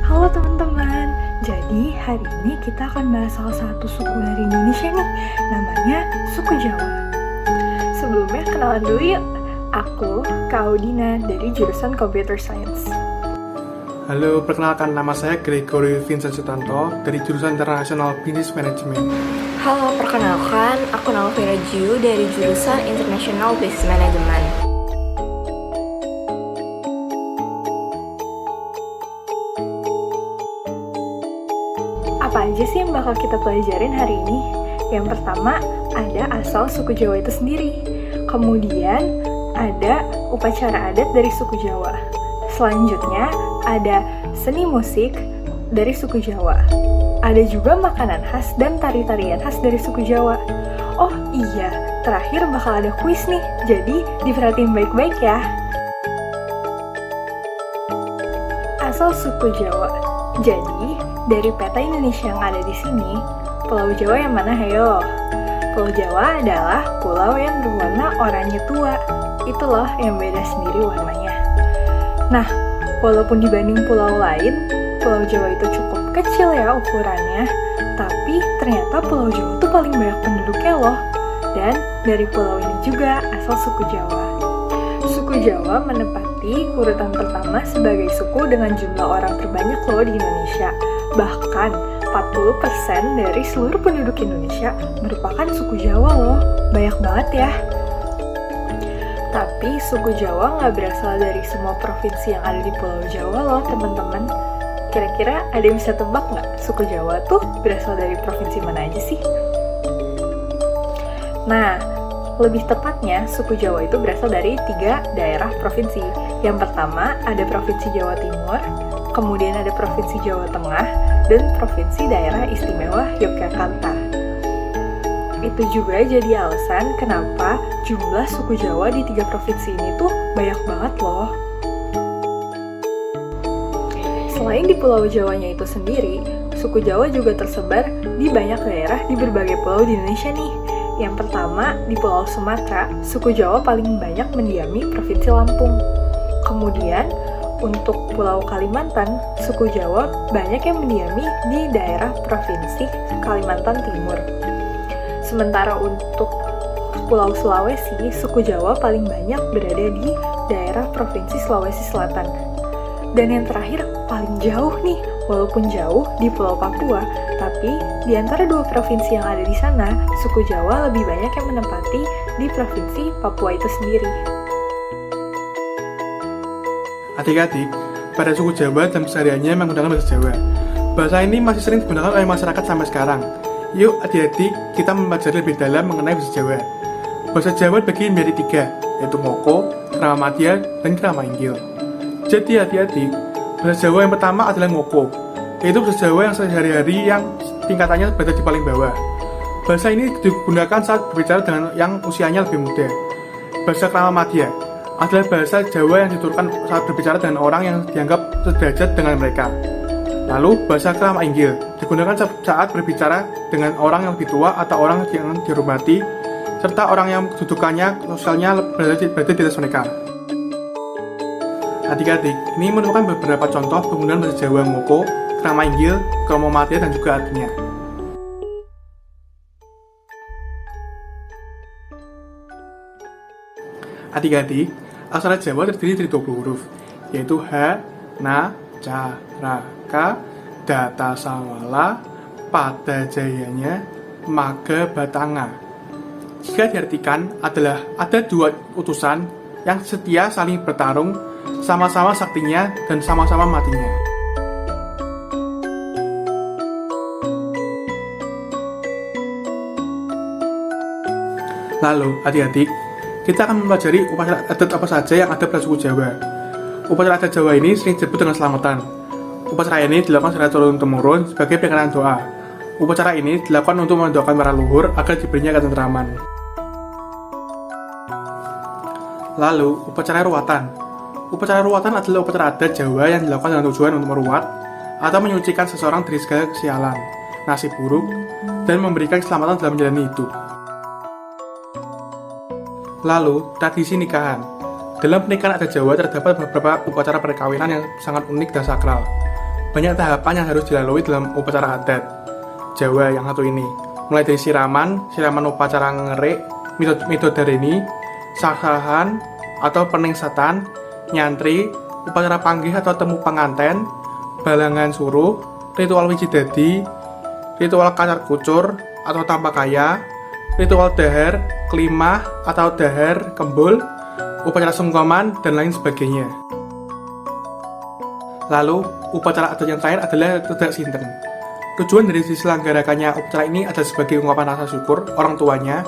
Halo teman-teman, jadi hari ini kita akan bahas salah satu suku dari Indonesia nih, namanya suku Jawa. Sebelumnya kenalan dulu yuk, aku Kak Audina dari jurusan Computer Science. Halo, perkenalkan nama saya Gregory Vincent Sutanto dari jurusan International Business Management. Halo, perkenalkan, aku Nalvira Ju dari jurusan International Business Management. Apa aja sih yang bakal kita pelajarin hari ini? Yang pertama, ada asal suku Jawa itu sendiri. Kemudian, ada upacara adat dari suku Jawa. Selanjutnya, ada seni musik dari suku Jawa. Ada juga makanan khas dan tari-tarian khas dari suku Jawa. Oh iya, terakhir bakal ada kuis nih, jadi diperhatiin baik-baik ya. Asal suku Jawa. Jadi, dari peta Indonesia yang ada di sini, Pulau Jawa yang mana, hayo? Pulau Jawa adalah pulau yang berwarna oranye tua. Itu loh yang beda sendiri warnanya. Nah, walaupun dibanding pulau lain, Pulau Jawa itu cukup kecil ya ukurannya, tapi ternyata Pulau Jawa itu paling banyak penduduknya loh. Dan dari pulau ini juga asal suku Jawa. Suku Jawa menempati urutan pertama sebagai suku dengan jumlah orang terbanyak loh di Indonesia. Bahkan 40% dari seluruh penduduk Indonesia merupakan suku Jawa loh. Banyak banget ya. Tapi suku Jawa nggak berasal dari semua provinsi yang ada di Pulau Jawa loh teman-teman. Kira-kira ada yang bisa tebak nggak suku Jawa tuh berasal dari provinsi mana aja sih? Nah, lebih tepatnya, suku Jawa itu berasal dari 3 daerah provinsi. Yang pertama, ada Provinsi Jawa Timur, kemudian ada Provinsi Jawa Tengah, dan Provinsi Daerah Istimewa Yogyakarta. Itu juga jadi alasan kenapa jumlah suku Jawa di 3 provinsi ini tuh banyak banget loh. Selain di Pulau Jawanya itu sendiri, suku Jawa juga tersebar di banyak daerah di berbagai pulau di Indonesia nih. Yang pertama, di Pulau Sumatera, suku Jawa paling banyak mendiami Provinsi Lampung. Kemudian, untuk Pulau Kalimantan, suku Jawa banyak yang mendiami di daerah Provinsi Kalimantan Timur. Sementara untuk Pulau Sulawesi, suku Jawa paling banyak berada di daerah Provinsi Sulawesi Selatan. Dan yang terakhir, paling jauh nih, walaupun jauh di Pulau Papua, tapi di antara 2 provinsi yang ada di sana, suku Jawa lebih banyak yang menempati di Provinsi Papua itu sendiri. Adik-adik, pada suku Jawa dan kesehariannya menggunakan bahasa Jawa. Bahasa ini masih sering digunakan oleh masyarakat sampai sekarang. Yuk adik-adik, kita mempelajari lebih dalam mengenai bahasa Jawa. Bahasa Jawa dibagi menjadi 3, yaitu Ngoko, Krama Madya, dan Krama Inggil. Jadi adik-adik, bahasa Jawa yang pertama adalah Ngoko, yaitu bahasa Jawa yang sehari-hari yang tingkatannya berada di paling bawah. Bahasa ini digunakan saat berbicara dengan yang usianya lebih muda. Bahasa Krama Madya adalah bahasa Jawa yang dituturkan saat berbicara dengan orang yang dianggap sederajat dengan mereka. Lalu, bahasa Krama Inggil digunakan saat berbicara dengan orang yang lebih tua atau orang yang dihormati, serta orang yang kedudukannya sosialnya berada di atas mereka. Adik-adik, ini merupakan beberapa contoh penggunaan bahasa Jawa Ngoko, Krama Inggil, Krama Madya, dan juga artinya. Adik-adik, aksara Jawa terdiri dari 20 huruf, yaitu H, Na, Ca, Ra, Ka, Data Sawala, Pada Jayanya, Maga Batanga. Jika diartikan adalah ada 2 utusan yang setia saling bertarung, sama-sama saktinya dan sama-sama matinya. Lalu, adik-adik, kita akan mempelajari upacara adat apa saja yang ada pada suku Jawa. Upacara adat Jawa ini sering disebut dengan selamatan. Upacara ini dilakukan secara turun-temurun sebagai peringatan doa. Upacara ini dilakukan untuk mendoakan para leluhur agar diberinya ketentraman. Lalu, upacara ruwatan. Upacara ruwatan adalah upacara adat Jawa yang dilakukan dengan tujuan untuk meruat atau menyucikan seseorang dari segala kesialan, nasib buruk, dan memberikan keselamatan dalam menjalani hidup. Lalu, tradisi nikahan. Dalam pernikahan adat Jawa terdapat beberapa upacara perkawinan yang sangat unik dan sakral. banyak tahapan yang harus dilalui dalam upacara adat Jawa yang satu ini. Mulai dari siraman upacara ngerik, midodareni, saksahan atau peningsatan, nyantri, upacara panggih atau temu penganten, balangan suruh, ritual wijidadi, ritual kacar kucur atau tanpa kaya, ritual dahar, kelimah atau dahar, kembul, upacara sungkoman, dan lain sebagainya. Lalu, upacara adat yang terakhir adalah Tedak Sinten. Tujuan dari diselenggarakannya upacara ini adalah sebagai ungkapan rasa syukur orang tuanya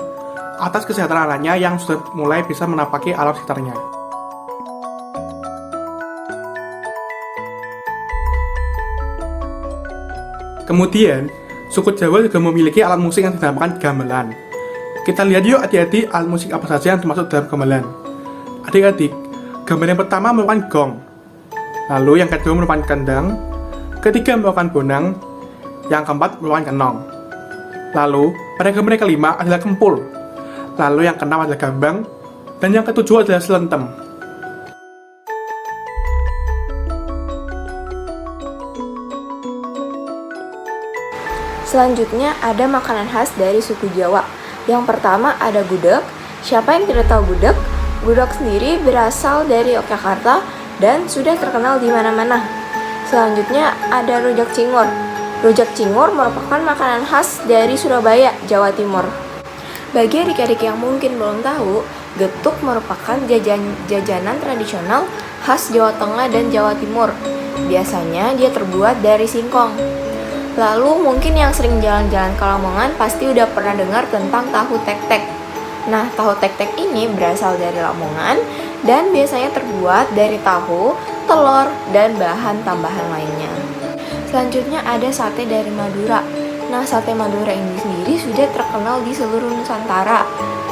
atas kesehatan anaknya yang sudah mulai bisa menapaki alam sekitarnya. Kemudian, suku Jawa juga memiliki alat musik yang dinamakan gamelan. Kita lihat yuk adik-adik alat musik apa saja yang termasuk dalam gamelan. Adik-adik, gamelan yang pertama merupakan gong. Lalu yang kedua merupakan kendang, ketiga merupakan bonang, yang keempat merupakan kenong. Lalu pada gamelan kelima adalah kempul. Lalu yang keenam adalah gambang, dan yang ketujuh adalah selentem. Selanjutnya ada makanan khas dari suku Jawa. Yang pertama ada gudeg. Siapa yang tidak tahu gudeg? Gudeg sendiri berasal dari Yogyakarta dan sudah terkenal di mana-mana. Selanjutnya ada rujak cingur. Rujak cingur merupakan makanan khas dari Surabaya, Jawa Timur. Bagi adik-adik yang mungkin belum tahu, getuk merupakan jajanan tradisional khas Jawa Tengah dan Jawa Timur. Biasanya dia terbuat dari singkong. Lalu mungkin yang sering jalan-jalan ke Lamongan pasti udah pernah dengar tentang tahu tek-tek. Nah, tahu tek-tek ini berasal dari Lamongan dan biasanya terbuat dari tahu, telur, dan bahan tambahan lainnya. Selanjutnya ada sate dari Madura. Nah, sate Madura ini sendiri sudah terkenal di seluruh Nusantara.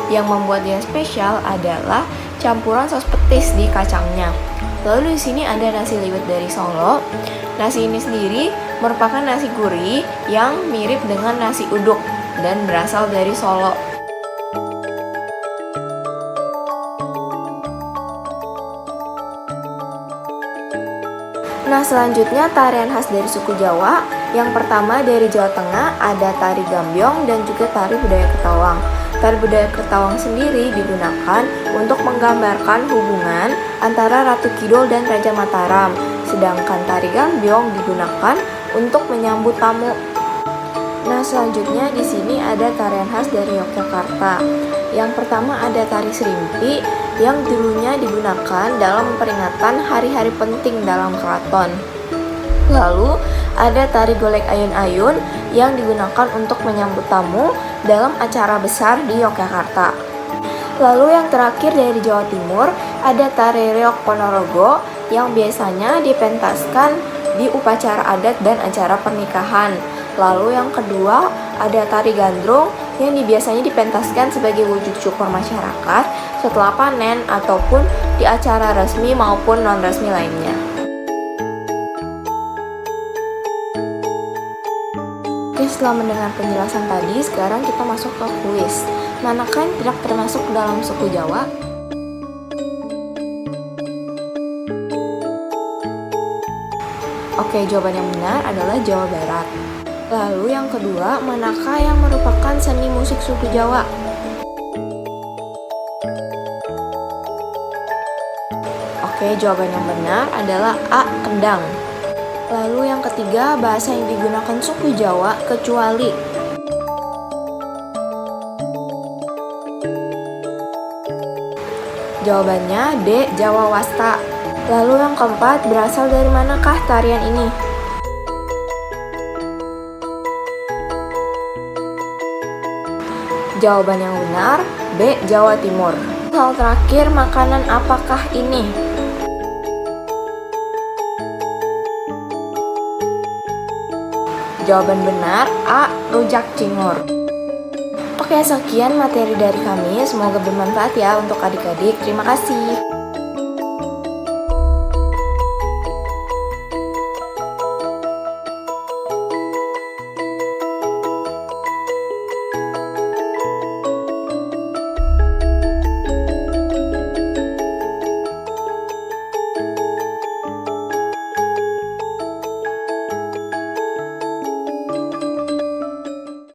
Yang membuat dia spesial adalah campuran saus petis di kacangnya. Lalu di sini ada nasi liwet dari Solo. Nasi ini sendiri merupakan nasi gurih yang mirip dengan nasi uduk dan berasal dari Solo. Nah, selanjutnya tarian khas dari suku Jawa. Yang pertama dari Jawa Tengah ada tari gambyong dan juga tari budaya Ketawang. Tari budaya Ketawang sendiri digunakan untuk menggambarkan hubungan antara Ratu Kidul dan Raja Mataram. Sedangkan tari gambyong digunakan untuk menyambut tamu. Nah, selanjutnya di sini ada tarian khas dari Yogyakarta. Yang pertama ada tari serimpi yang dulunya digunakan dalam peringatan hari-hari penting dalam keraton. Lalu ada tari golek ayun-ayun yang digunakan untuk menyambut tamu dalam acara besar di Yogyakarta. Lalu yang terakhir dari Jawa Timur ada tari reog Ponorogo yang biasanya dipentaskan di upacara adat dan acara pernikahan. Lalu yang kedua ada tari gandrung yang biasanya dipentaskan sebagai wujud syukur masyarakat setelah panen ataupun di acara resmi maupun non-resmi lainnya. Oke, setelah mendengar penjelasan tadi, sekarang kita masuk ke kuis. Manakah yang tidak termasuk dalam suku Jawa? Oke, jawaban yang benar adalah Jawa Barat. Lalu yang kedua, manakah yang merupakan seni musik suku Jawa? Oke, jawaban yang benar adalah A. Kendang. Lalu yang ketiga, bahasa yang digunakan suku Jawa kecuali. Jawabannya D. Jawa Wasta. Lalu yang keempat, berasal dari manakah tarian ini? Jawaban yang benar B. Jawa Timur. Hal terakhir, makanan apakah ini? Jawaban benar A. Rujak cingur. Oke, sekian materi dari kami. Semoga bermanfaat ya untuk adik-adik. Terima kasih.